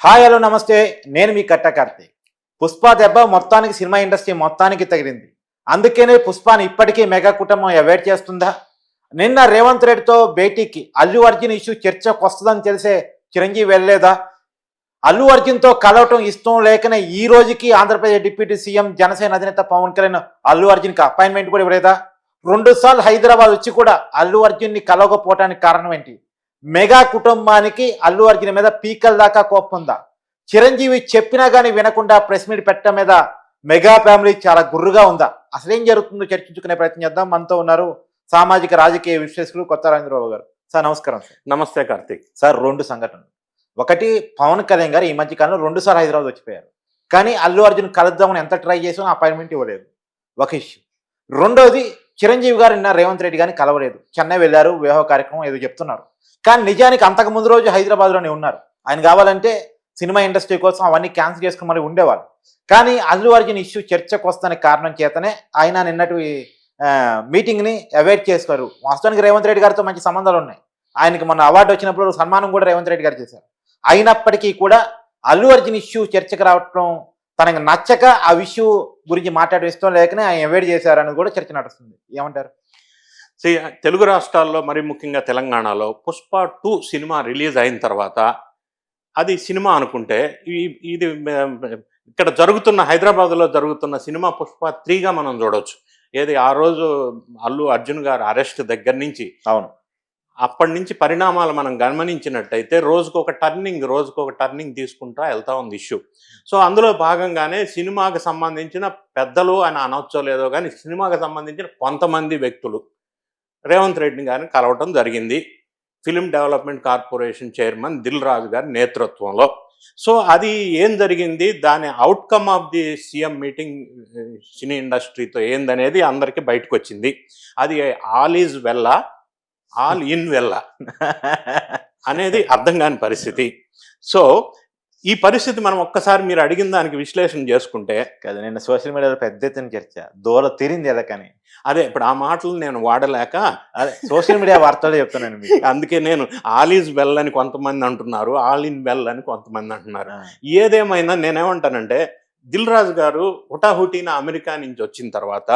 Hi hello నమస్తే, నేను మీ కట్ట కార్తీక్. పుష్ప దెబ్బ మొత్తానికి సినిమా ఇండస్ట్రీ మొత్తానికి తగిలింది. అందుకనే పుష్పని ఇప్పటికీ మెగా కుటుంబం అవాయిడ్ చేస్తుందా? నిన్న రేవంత్ రెడ్డితో భేటీకి అల్లు అర్జున్ ఇష్యూ చర్చకు వస్తుందని తెలిసే చిరంజీవి వెళ్ళలేదా? అల్లు అర్జున్తో కలవటం ఇష్టం లేకనే ఈ రోజుకి ఆంధ్రప్రదేశ్ డిప్యూటీ సీఎం జనసేన అధినేత పవన్ కళ్యాణ్ అల్లు అర్జున్కి అపాయింట్మెంట్ కూడా ఇవ్వలేదా? 2 సార్లు హైదరాబాద్ వచ్చి కూడా అల్లు అర్జున్ని కలవకపోవటానికి కారణం ఏంటి? మెగా కుటుంబానికి అల్లు అర్జున్ మీద పీకల దాకా కోపం ఉందా? చిరంజీవి చెప్పినా కానీ వినకుండా ప్రెస్ మీట్ పెట్టడం మీద మెగా ఫ్యామిలీ చాలా గుర్రుగా ఉందా? అసలేం జరుగుతుందో చర్చించుకునే ప్రయత్నం చేద్దాం. మనతో ఉన్నారు సామాజిక రాజకీయ విశ్లేషకులు కొత్త రాజేంద్రబాబు గారు. సార్ నమస్కారం. సార్ నమస్తే కార్తీక్. సార్ 2 సంఘటనలు. ఒకటి, పవన్ కళ్యాణ్ గారు ఈ మధ్య కాలంలో 2 సార్లు హైదరాబాద్ వచ్చిపోయారు. కానీ అల్లు అర్జున్ కలుద్దామని ఎంత ట్రై చేసినా అపాయింట్మెంట్ ఇవ్వలేదు. ఒక ఇష్యూ. రెండోది, చిరంజీవి గారు నిన్న రేవంత్ రెడ్డి గారిని కలవలేదు. చెన్నై వెళ్ళారు, వివాహ కార్యక్రమం ఏదో చెప్తున్నారు. కానీ నిజానికి అంతకు ముందు రోజు హైదరాబాద్లోనే ఉన్నారు. ఆయన కావాలంటే సినిమా ఇండస్ట్రీ కోసం అవన్నీ క్యాన్సిల్ చేసుకుని మరి ఉండేవాళ్ళు. కానీ అల్లు అర్జున్ ఇష్యూ చర్చకు వస్తున్న కారణం చేతనే ఆయన నిన్నటి మీటింగ్ని అవాయిడ్ చేస్తారు. వాస్తవానికి రేవంత్ రెడ్డి గారితో మంచి సంబంధాలు ఉన్నాయి. ఆయనకి మొన్న అవార్డు వచ్చినప్పుడు సన్మానం కూడా రేవంత్ రెడ్డి గారు చేశారు. అయినప్పటికీ కూడా అల్లు అర్జున్ ఇష్యూ చర్చకు రావటం తనకు నచ్చక ఆ ఇష్యూ గురించి మాట్లాడే ఇష్టం లేకనే ఆయన అవాయిడ్ చేశారని కూడా చర్చ నడుస్తుంది. ఏమంటారు? తెలుగు రాష్ట్రాల్లో మరి ముఖ్యంగా తెలంగాణలో పుష్ప 2 సినిమా రిలీజ్ అయిన తర్వాత అది సినిమా అనుకుంటే ఇది ఇక్కడ జరుగుతున్న హైదరాబాద్లో జరుగుతున్న సినిమా పుష్ప 3గా మనం చూడవచ్చు. ఏది ఆ రోజు అల్లు అర్జున్ గారు అరెస్ట్ దగ్గర నుంచి అప్పటి నుంచి పరిణామాలు మనం గమనించినట్టయితే రోజుకొక టర్నింగ్ తీసుకుంటా వెళ్తా ఉంది ఇష్యూ. సో అందులో భాగంగానే సినిమాకి సంబంధించిన పెద్దలు అని అనొచ్చో లేదో కానీ సినిమాకి సంబంధించిన కొంతమంది వ్యక్తులు రేవంత్ రెడ్డి గారిని కలవటం జరిగింది. Film development corporation chairman Dil Raju గారి నేతృత్వంలో. సో అది ఏం జరిగింది, దాని outcome of the CM meeting cine ఇండస్ట్రీతో ఏందనేది అందరికీ బయటకు వచ్చింది. అది ఆల్ ఈజ్ వెల్లా ఆల్ ఇన్ వెల్లా అనేది అర్థం కాని పరిస్థితి. సో ఈ పరిస్థితి మనం ఒక్కసారి మీరు అడిగిన దానికి విశ్లేషణ చేసుకుంటే కదా, నిన్న సోషల్ మీడియాలో పెద్ద ఎత్తున చర్చ దూల తీరింది ఎలా కానీ అదే ఇప్పుడు ఆ మాటలు నేను వాడలేక అదే సోషల్ మీడియా వార్తలు చెప్తున్నాను మీకు. అందుకే నేను ఆల్ ఈజ్ వెల్ అని కొంతమంది అంటున్నారు, ఆల్ ఇన్ వెల్ అని కొంతమంది అంటున్నారు. ఏదేమైనా నేనేమంటానంటే దిల్ రాజు గారు హుటాహుటీన అమెరికా నుంచి వచ్చిన తర్వాత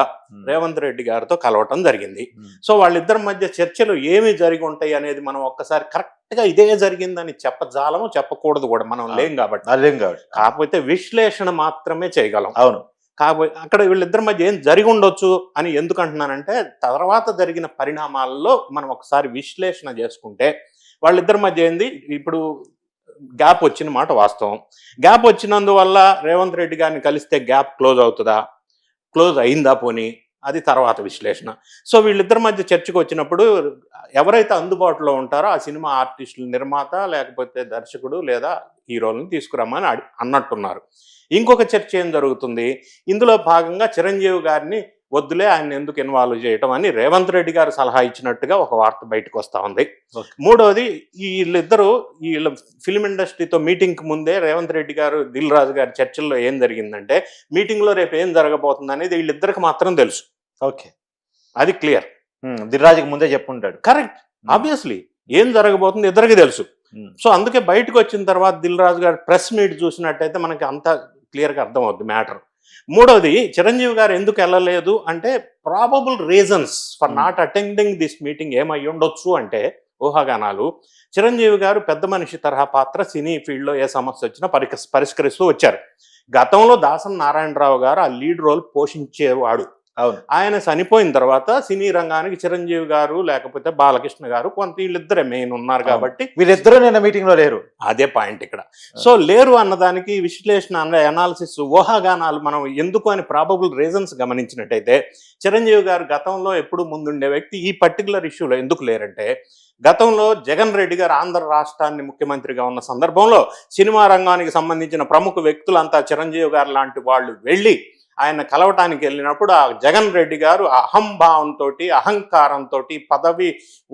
రేవంత్ రెడ్డి గారితో కలవటం జరిగింది. సో వాళ్ళిద్దరి మధ్య చర్చలు ఏమి జరిగి ఉంటాయి అనేది మనం ఒక్కసారి కరెక్ట్గా ఇదే జరిగిందని చెప్పకూడదు కూడా, మనం లేం కాబట్టి. కాకపోతే విశ్లేషణ మాత్రమే చేయగలం. అవును. కాకపోతే అక్కడ వీళ్ళిద్దరి మధ్య ఏం జరిగి ఉండొచ్చు అని ఎందుకు అంటున్నానంటే తర్వాత జరిగిన పరిణామాల్లో మనం ఒకసారి విశ్లేషణ చేసుకుంటే వాళ్ళిద్దరి మధ్య ఏంది, ఇప్పుడు గ్యాప్ వచ్చిన మాట వాస్తవం. గ్యాప్ వచ్చినందువల్ల రేవంత్ రెడ్డి గారిని కలిస్తే గ్యాప్ క్లోజ్ అవుతుందా, క్లోజ్ అయిందా పోనీ, అది తర్వాత విశ్లేషణ. సో వీళ్ళిద్దరి మధ్య చర్చకు వచ్చినప్పుడు ఎవరైతే అందుబాటులో ఉంటారో ఆ సినిమా ఆర్టిస్టులు, నిర్మాత లేకపోతే దర్శకుడు లేదా హీరోలను తీసుకురమ్మని అన్నట్టున్నారు. ఇంకొక చర్చ ఏం జరుగుతుంది, ఇందులో భాగంగా చిరంజీవి గారిని వద్దులే ఆయన ఎందుకు ఇన్వాల్వ్ చేయటం అని రేవంత్ రెడ్డి గారు సలహా ఇచ్చినట్టుగా ఒక వార్త బయటకు వస్తూ ఉంది. మూడవది, వీళ్ళ ఫిలిం ఇండస్ట్రీతో మీటింగ్కి ముందే రేవంత్ రెడ్డి గారు దిల్ రాజు గారి చర్చల్లో ఏం జరిగిందంటే మీటింగ్లో రేపు ఏం జరగబోతుంది అనేది వీళ్ళిద్దరికి మాత్రం తెలుసు. ఓకే, అది క్లియర్. దిల్ రాజుకి ముందే చెప్పుంటాడు. కరెక్ట్. ఆబ్వియస్లీ ఏం జరగబోతుంది ఇద్దరికి తెలుసు. సో అందుకే బయటకు వచ్చిన తర్వాత దిల్ రాజు గారు ప్రెస్ మీట్ చూసినట్టయితే మనకి అంత క్లియర్గా అర్థం అవుద్ది మ్యాటర్. మూడవది, చిరంజీవి గారు ఎందుకు వెళ్ళలేదు అంటే probable reasons for not attending this meeting ఏమై ఉండొచ్చు అంటే ఊహాగానాలు. చిరంజీవి గారు పెద్ద మనిషి తరహా పాత్ర సినీ ఫీల్డ్లో ఏ సమస్య వచ్చినా పరిష్కరిస్తూ వచ్చారు. గతంలో దాసన్ నారాయణరావు గారు ఆ లీడ్ రోల్ పోషించేవాడు. అవును. ఆయన చనిపోయిన తర్వాత సినీ రంగానికి చిరంజీవి గారు లేకపోతే బాలకృష్ణ గారు వీళ్ళిద్దరే మెయిన్ ఉన్నారు కాబట్టి వీళ్ళిద్దరూ నిన్న మీటింగ్ లో లేరు. అదే పాయింట్ ఇక్కడ. సో లేరు అన్నదానికి విశ్లేషణ అనాలిసిస్, ఊహాగానాలు మనం ఎందుకు అని ప్రాబబుల్ రీజన్స్ గమనించినట్టయితే చిరంజీవి గారు గతంలో ఎప్పుడు ముందుండే వ్యక్తి ఈ పర్టికులర్ ఇష్యూలో ఎందుకు లేరంటే గతంలో జగన్ రెడ్డి గారు ఆంధ్ర రాష్ట్రాన్ని ముఖ్యమంత్రిగా ఉన్న సందర్భంలో సినిమా రంగానికి సంబంధించిన ప్రముఖ వ్యక్తులంతా చిరంజీవి గారు లాంటి వాళ్ళు వెళ్ళి ఆయన కలవటానికి వెళ్ళినప్పుడు ఆ జగన్ రెడ్డి గారు అహంభావంతో, అహంకారంతో, పదవి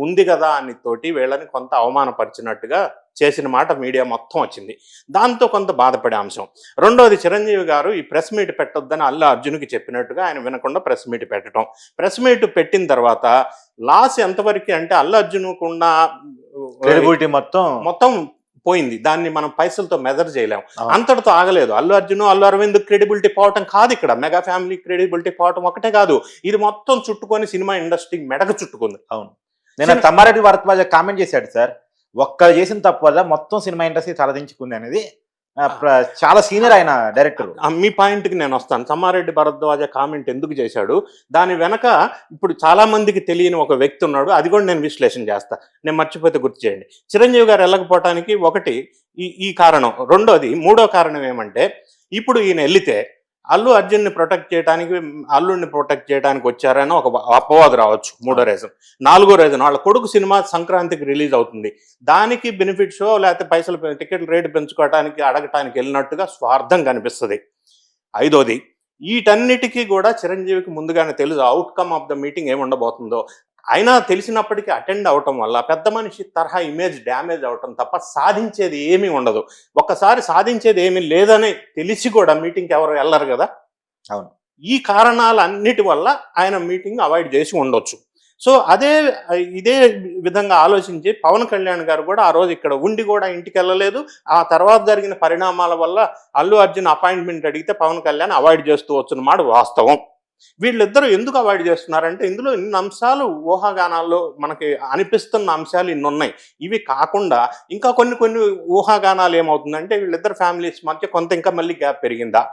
ఉంది కదా అని వీళ్ళని కొంత అవమానపరిచినట్టుగా చేసిన మాట మీడియా మొత్తం వచ్చింది. దాంతో కొంత బాధపడే అంశం. రెండోది, చిరంజీవి గారు ఈ ప్రెస్ మీట్ పెట్టొద్దని అల్లు అర్జున్కి చెప్పినట్టుగా ఆయన వినకుండా ప్రెస్ మీట్ పెట్టడం. ప్రెస్ మీట్ పెట్టిన తర్వాత లాస్ ఎంతవరకు అంటే అల్లు అర్జున్కున్న క్రెడిబిలిటీ మొత్తం పోయింది. దాన్ని మనం పైసలతో మెజర్ చేయలేము. అవును. అంతటితో ఆగలేదు. అల్లు అర్జున్, అల్లు అరవింద్ క్రెడిబిలిటీ పోవటం కాదు ఇక్కడ. మెగా ఫ్యామిలీ క్రెడిబిలిటీ పోవటం ఒకటే కాదు, ఇది మొత్తం చుట్టుకొని సినిమా ఇండస్ట్రీ మెడకు చుట్టుకుంది. అవును. నేను తమ్మారెడ్డి భరద్వాజ కామెంట్ చేశాడు సార్, ఒక్కరు చేసిన తప్పు వల్ల మొత్తం సినిమా ఇండస్ట్రీ తలదించుకుంది అనేది. చాలా సీనియర్ ఆయన డైరెక్టర్. మీ పాయింట్కి నేను వస్తాను. తమ్మారెడ్డి భరద్వాజ కామెంట్ ఎందుకు చేశాడు, దాని వెనక ఇప్పుడు చాలా మందికి తెలియని ఒక వ్యక్తి ఉన్నాడు. అది కూడా నేను విశ్లేషణ చేస్తా. నేను మర్చిపోతే గుర్తు చేయండి. చిరంజీవి గారు వెళ్ళకపోవటానికి ఒకటి ఈ కారణం. రెండోది, మూడో కారణం ఏమంటే, ఇప్పుడు ఈయన వెళ్తే అల్లు అర్జున్ని ప్రొటెక్ట్ చేయడానికి, అల్లుడిని ప్రొటెక్ట్ చేయడానికి వచ్చారని ఒక అపవాదు రావచ్చు. మూడో రీజన్. నాలుగో రీజన్, వాళ్ళ కొడుకు సినిమా సంక్రాంతికి రిలీజ్ అవుతుంది, దానికి బెనిఫిట్ షో లేకపోతే పైసలు టికెట్ రేటు పెంచుకోవడానికి అడగటానికి వెళ్ళినట్టుగా స్వార్థం కనిపిస్తుంది. ఐదోది, వీటన్నిటికీ కూడా చిరంజీవికి ముందుగానే తెలుసు అవుట్కమ్ ఆఫ్ ద మీటింగ్ ఏమి ఉండబోతుందో. అయినా తెలిసినప్పటికీ అటెండ్ అవటం వల్ల పెద్ద మనిషి తరహా ఇమేజ్ డ్యామేజ్ అవటం తప్ప సాధించేది ఏమీ ఉండదు. ఒక్కసారి సాధించేది ఏమీ లేదని తెలిసి కూడా మీటింగ్కి ఎవరు వెళ్ళరు కదా. అవును. ఈ కారణాలన్నిటి వల్ల ఆయన మీటింగ్ అవాయిడ్ చేసి ఉండొచ్చు. సో ఇదే విధంగా ఆలోచించి పవన్ కళ్యాణ్ గారు కూడా ఆ రోజు ఇక్కడ ఉండి కూడా ఇంటికి వెళ్ళలేదు. ఆ తర్వాత జరిగిన పరిణామాల వల్ల అల్లు అర్జున్ అపాయింట్మెంట్ అడిగితే పవన్ కళ్యాణ్ అవాయిడ్ చేస్తూ వస్తున్నమాట వాస్తవం. వీళ్ళిద్దరూ ఎందుకు అవాయిడ్ చేస్తున్నారంటే, ఇందులో ఇన్ని అంశాలు, ఊహాగానాల్లో మనకి అనిపిస్తున్న అంశాలు ఇన్ని ఉన్నాయి. ఇవి కాకుండా ఇంకా కొన్ని ఊహాగానాలు ఏమవుతుందంటే, వీళ్ళిద్దరు ఫ్యామిలీస్ మధ్య కొంత ఇంకా మళ్ళీ గ్యాప్ పెరిగిందా,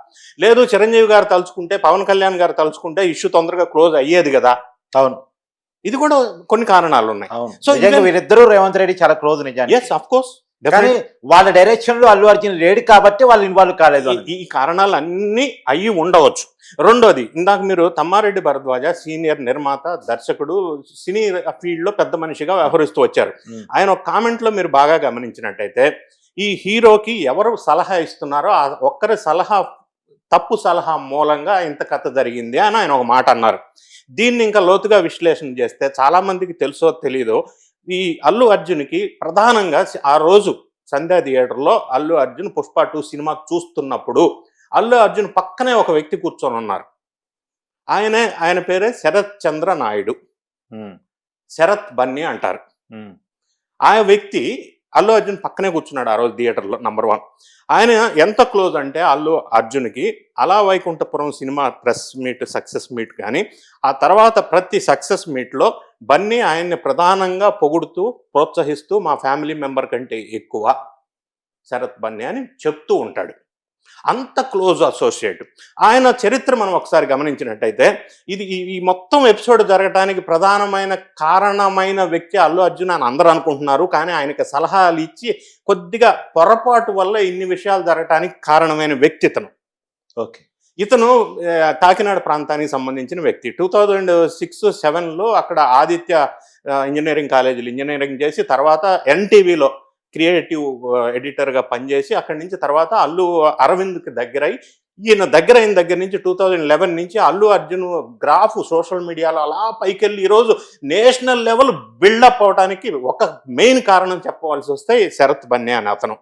లేదు చిరంజీవి గారు తలుచుకుంటే, పవన్ కళ్యాణ్ గారు తలుచుకుంటే ఇష్యూ తొందరగా క్లోజ్ అయ్యేది కదా. అవును. ఇది కూడా కొన్ని కారణాలు ఉన్నాయి. సో వీళ్ళిద్దరూ రేవంత్ రెడ్డి చాలా క్లోజ్ నిజానికి. Yes, of course. కానీ వాళ్ళ డైరెక్షన్ లో అల్లు అర్జున్ లేడు కాబట్టి వాళ్ళు ఇన్వాల్వ్ కాలేదు. ఈ కారణాలు అన్ని అయ్యి ఉండవచ్చు. రెండోది, ఇందాక మీరు తమ్మారెడ్డి భరద్వాజ సీనియర్ నిర్మాత, దర్శకుడు, సినీ ఫీల్డ్ లో పెద్ద మనిషిగా వ్యవహరిస్తూ వచ్చారు. ఆయన ఒక కామెంట్ లో మీరు బాగా గమనించినట్టయితే, ఈ హీరోకి ఎవరు సలహా ఇస్తున్నారో ఆ ఒక్కరి తప్పు సలహా మూలంగా ఇంత కథ జరిగింది అని ఆయన ఒక మాట అన్నారు. దీన్ని ఇంకా లోతుగా విశ్లేషణ చేస్తే చాలా మందికి తెలుసో తెలీదో, ఈ అల్లు అర్జున్కి ప్రధానంగా ఆ రోజు సంధ్యా థియేటర్లో అల్లు అర్జున్ పుష్ప 2 సినిమా చూస్తున్నప్పుడు అల్లు అర్జున్ పక్కనే ఒక వ్యక్తి కూర్చొని ఉన్నారు. ఆయన పేరే శరత్ చంద్ర నాయుడు, శరత్ బన్నీ అంటారు. ఆ వ్యక్తి అల్లు అర్జున్ పక్కనే కూర్చున్నాడు ఆ రోజు థియేటర్లో. నంబర్ 1. ఆయన ఎంత క్లోజ్ అంటే అల్లు అర్జున్కి అలా Vaikunthapuram cinema press meet, success meet కానీ, ఆ తర్వాత ప్రతి సక్సెస్ మీట్లో బన్నీ ఆయన్ని ప్రధానంగా పొగుడుతూ ప్రోత్సహిస్తూ మా ఫ్యామిలీ మెంబర్ కంటే ఎక్కువ శరత్ బన్నీ అని చెప్తూ ఉంటాడు. అంత క్లోజ్ అసోసియేట్. ఆయన చరిత్ర మనం ఒకసారి గమనించినట్టయితే, ఈ మొత్తం ఎపిసోడ్ జరగడానికి ప్రధానమైన కారణమైన వ్యక్తి అల్లు అర్జున్ అని అందరూ అనుకుంటున్నారు. కానీ ఆయనకి సలహాలు ఇచ్చి కొద్దిగా పొరపాటు వల్ల ఇన్ని విషయాలు జరగడానికి కారణమైన వ్యక్తి ఇతను. ఓకే. ఇతను కాకినాడ ప్రాంతానికి సంబంధించిన వ్యక్తి. 2006-07లో అక్కడ ఆదిత్య ఇంజనీరింగ్ కాలేజీలో ఇంజనీరింగ్ చేసి, తర్వాత ఎన్టీవీలో క్రియేటివ్ ఎడిటర్గా పనిచేసి, అక్కడి నుంచి తర్వాత అల్లు అరవింద్కి దగ్గరై, ఈయన దగ్గరైన దగ్గర నుంచి 2011 నుంచి అల్లు అర్జున్ గ్రాఫ్ సోషల్ మీడియాలో అలా పైకెళ్ళి ఈరోజు నేషనల్ లెవెల్ బిల్డప్ అవడానికి ఒక మెయిన్ కారణం చెప్పవలసి వస్తే శరత్ బన్నీ అని అతను.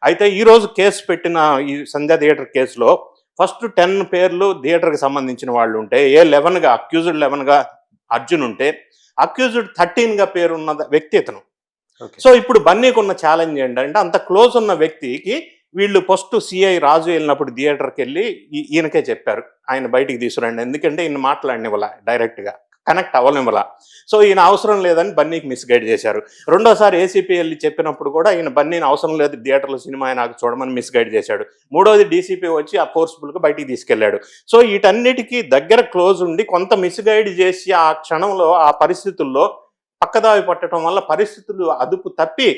అయితే ఈరోజు కేసు పెట్టిన ఈ సంధ్యా థియేటర్ కేసులో ఫస్ట్ 10 పేర్లు థియేటర్కి సంబంధించిన వాళ్ళు ఉంటే, అక్యూజ్డ్ 11గా అర్జున్ ఉంటే, అక్యూజ్డ్ 13గా పేరున్న వ్యక్తి ఇతను. సో ఇప్పుడు బన్నీకి ఉన్న ఛాలెంజ్ ఏంటంటే, అంత క్లోజ్ ఉన్న వ్యక్తికి వీళ్ళు ఫస్ట్ సిఐ రాజు వెళ్ళినప్పుడు థియేటర్కి వెళ్ళి ఈయనకే చెప్పారు, ఆయన బయటికి తీసుకురండి, ఎందుకంటే ఈయన మాట్లాడినివ్వాల, డైరెక్ట్గా కనెక్ట్ అవ్వనివ్వాల. సో ఈయన అవసరం లేదని బన్నీకి మిస్గైడ్ చేశారు. రెండోసారి ఏసీపీ వెళ్ళి చెప్పినప్పుడు కూడా ఈయన బన్నీని అవసరం లేదు థియేటర్లో సినిమా నాకు చూడమని మిస్గైడ్ చేశాడు. మూడోది డీసీపీ వచ్చి ఆ ఫోర్స్ఫుల్గా బయటికి తీసుకెళ్లాడు. సో వీటన్నిటికీ దగ్గర క్లోజ్ ఉండి కొంత మిస్గైడ్ చేసి ఆ క్షణంలో ఆ పరిస్థితుల్లో పక్కదావి పట్టడం వల్ల పరిస్థితులు అదుపు తప్పి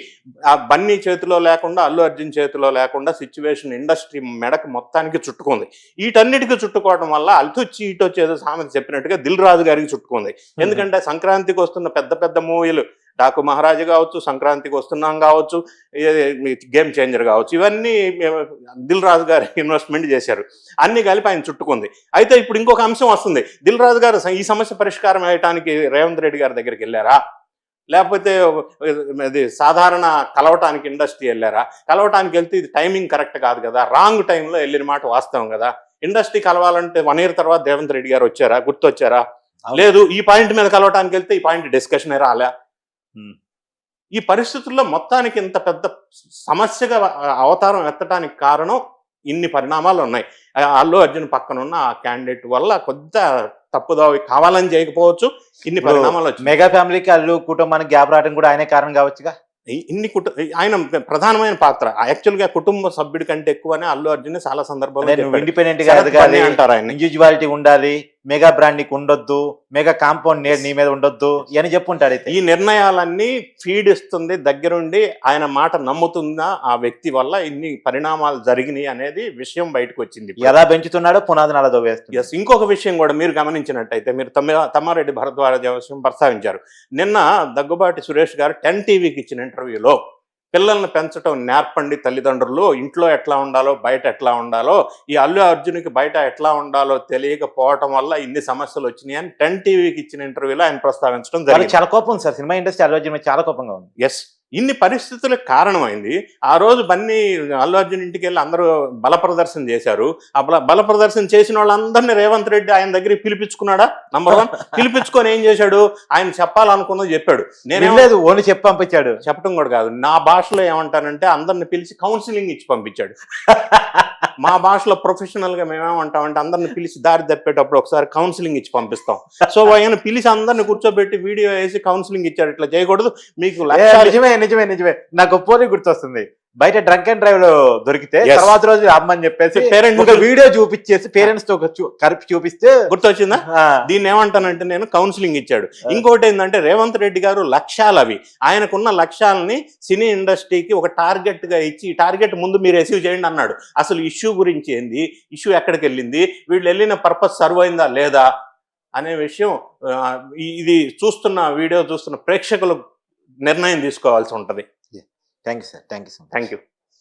ఆ బన్నీ చేతిలో లేకుండా, అల్లు అర్జున్ చేతిలో లేకుండా సిచ్యువేషన్ ఇండస్ట్రీ మెడకు మొత్తానికి చుట్టుకుంది. వీటన్నిటికీ చుట్టుకోవడం వల్ల అల్తొచ్చి ఇటొచ్చేదో సామెత చెప్పినట్టుగా దిల్ రాజు గారికి చుట్టుకుంది. ఎందుకంటే సంక్రాంతికి వస్తున్న పెద్ద మూవీలు, డాకు మహారాజు కావచ్చు, సంక్రాంతికి వస్తున్నాం కావచ్చు, గేమ్ చేంజర్ కావచ్చు, ఇవన్నీ దిల్ రాజు గారు ఇన్వెస్ట్మెంట్ చేశారు. అన్ని కలిపి ఆయన చుట్టుకుంది. అయితే ఇప్పుడు ఇంకొక అంశం వస్తుంది. దిల్ రాజు గారు ఈ సమస్య పరిష్కారం అయ్యటానికి రేవంత్ రెడ్డి గారి దగ్గరికి వెళ్ళారా, లేకపోతే అది సాధారణ కలవటానికి ఇండస్ట్రీ వెళ్ళారా? కలవటానికి వెళ్తే ఇది టైమింగ్ కరెక్ట్ కాదు కదా, రాంగ్ టైంలో వెళ్ళిన మాట వాస్తవం కదా. ఇండస్ట్రీ కలవాలంటే 1 year తర్వాత రేవంత్ రెడ్డి గారు వచ్చారా, గుర్తొచ్చారా? లేదు. ఈ పాయింట్ మీద కలవటానికి వెళ్తే ఈ పాయింట్ డిస్కషన్ రాలే. ఈ పరిస్థితుల్లో మొత్తానికి ఇంత పెద్ద సమస్యగా అవతారం ఎత్తడానికి కారణం ఇన్ని పరిణామాలు ఉన్నాయి. అల్లు అర్జున్ పక్కన ఉన్న ఆ క్యాండిడేట్ వల్ల కొద్ది తప్పుదావి కావాలని చేయకపోవచ్చు, ఇన్ని పరిణామాలు వచ్చాయి. మెగా ఫ్యామిలీకి అల్లు కుటుంబానికి గ్యాప్ రావడం కూడా ఆయనే కారణం కావచ్చుగా. ఆయన ప్రధానమైన పాత్ర యాక్చువల్ గా కుటుంబ సభ్యుడి కంటే ఎక్కువనే అల్లు అర్జున్ చాలా సందర్భాల్లో ఇండిపెండెంట్ గా ఎదగాలి అంటారు ఆయన. ఇండివిజువాలిటీ ఉండాలి, మెగా బ్రాండ్ నీకు ఉండొద్దు, మెగా కాంపౌండ్ నీ మీద ఉండొద్దు అని చెప్పుంటాడు. అయితే ఈ నిర్ణయాలన్నీ ఫీడ్ ఇస్తుంది దగ్గరుండి, ఆయన మాట నమ్ముతుందా ఆ వ్యక్తి వల్ల ఇన్ని పరిణామాలు జరిగినాయి అనేది విషయం బయటకు వచ్చింది. ఎలా పెంచుతున్నాడో పునాదిని అలా దోవేస్తుంది. ఎస్, ఇంకొక విషయం కూడా మీరు గమనించినట్టయితే, మీరు తమ్మారెడ్డి భరద్వాజ విషయం ప్రస్తావించారు. నిన్న దగ్గుబాటి సురేష్ గారు 10 టీవీకి ఇచ్చిన ఇంటర్వ్యూలో పిల్లల్ని పెంచడం నేర్పండి తల్లిదండ్రులు, ఇంట్లో ఎట్లా ఉండాలో బయట ఎట్లా ఉండాలో, ఈ అల్లు అర్జున్కి బయట ఎట్లా ఉండాలో తెలియకపోవటం వల్ల ఇన్ని సమస్యలు వచ్చినాయి అని 10 టీవీకి ఇచ్చిన ఇంటర్వ్యూలో ఆయన ప్రస్తావించడం జరిగింది. చాలా కోపం ఉంది sir, cinema industry Allu Arjun మీద చాలా కోపంగా ఉంది. ఎస్, ఇన్ని పరిస్థితులకు కారణమైంది. ఆ రోజు బన్నీ అల్లు అర్జున్ ఇంటికి వెళ్ళి అందరూ బల ప్రదర్శన చేశారు. ఆ బల ప్రదర్శన చేసిన వాళ్ళందరినీ రేవంత్ రెడ్డి ఆయన దగ్గరికి పిలిపించుకున్నాడా? నంబర్ 1 పిలిపించుకొని ఏం చేశాడు? ఆయన చెప్పాలనుకున్నది చెప్పాడు. నేనేం లేదు, ఓన్లీ చెప్పి పంపించాడు. చెప్పడం కూడా కాదు, నా భాషలో ఏమంటానంటే అందరిని పిలిచి కౌన్సిలింగ్ ఇచ్చి పంపించాడు. మా భాషలో ప్రొఫెషనల్ గా మేమేమంటామంటే అందరిని పిలిచి దారి తప్పేటప్పుడు ఒకసారి కౌన్సిలింగ్ ఇచ్చి పంపిస్తాం. సో ఆయన పిలిచి అందరిని కూర్చోబెట్టి వీడియో వేసి కౌన్సిలింగ్ ఇచ్చాడు, ఇట్లా చేయకూడదు మీకు. నిజమే నాకు పోనీ గుర్తొస్తుంది. బయట డ్రంక్ అండ్ డ్రైవ్ లో దొరికితే తర్వాత రోజు అమ్మని చెప్పేసి ఒక వీడియో చూపించేసి పేరెంట్స్ తో కలిపి చూపిస్తే గుర్తొచ్చిందా? దీన్ని ఏమంటానంటే నేను కౌన్సిలింగ్ ఇచ్చాడు. ఇంకోటి ఏంటంటే రేవంత్ రెడ్డి గారు లక్ష్యాలు, అవి ఆయనకున్న లక్ష్యాలని సినీ ఇండస్ట్రీకి ఒక టార్గెట్ గా ఇచ్చి, ఈ టార్గెట్ ముందు మీరు అచీవ్ చేయండి అన్నాడు. అసలు ఇష్యూ గురించి ఏంది, ఇష్యూ ఎక్కడికి వెళ్ళింది, వీళ్ళు వెళ్ళిన పర్పస్ సర్వ్ అయిందా లేదా అనే విషయం ఇది చూస్తున్న వీడియో చూస్తున్న ప్రేక్షకులు నిర్ణయం తీసుకోవాల్సి ఉంటుంది. Thank you sir, thank you.